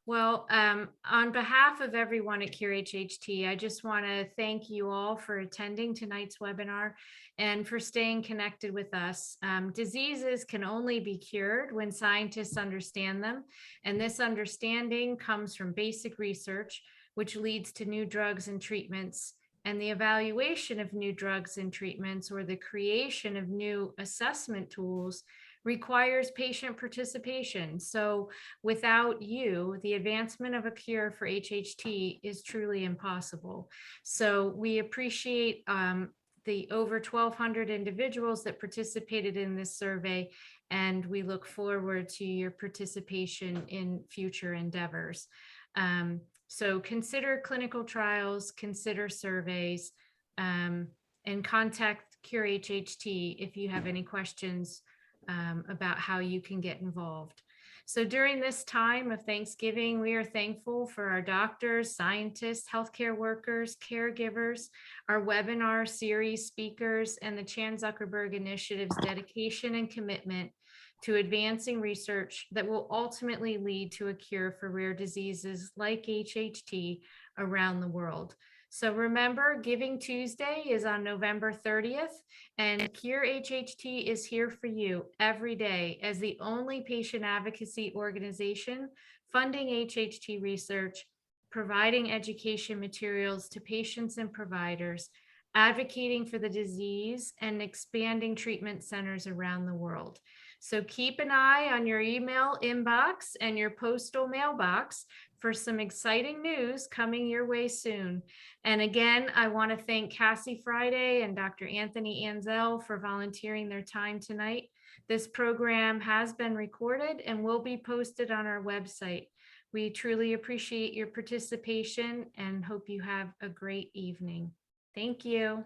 Well, on behalf of everyone at Cure HHT, I just want to thank you all for attending tonight's webinar and for staying connected with us. Diseases can only be cured when scientists understand them, and this understanding comes from basic research, which leads to new drugs and treatments, and the evaluation of new drugs and treatments, or the creation of new assessment tools, requires patient participation. So without you, the advancement of a cure for HHT is truly impossible. So we appreciate the over 1,200 individuals that participated in this survey, and we look forward to your participation in future endeavors. So consider clinical trials, consider surveys, and contact Cure HHT if you have any questions about how you can get involved. So during this time of Thanksgiving, we are thankful for our doctors, scientists, healthcare workers, caregivers, our webinar series speakers, and the Chan Zuckerberg Initiative's dedication and commitment to advancing research that will ultimately lead to a cure for rare diseases like HHT around the world. So remember, Giving Tuesday is on November 30th, and Cure HHT is here for you every day as the only patient advocacy organization funding HHT research, providing education materials to patients and providers, advocating for the disease, and expanding treatment centers around the world. So keep an eye on your email inbox and your postal mailbox for some exciting news coming your way soon. And again, I want to thank Cassie Friday and Dr. Anthony Anzel for volunteering their time tonight. This program has been recorded and will be posted on our website. We truly appreciate your participation and hope you have a great evening. Thank you.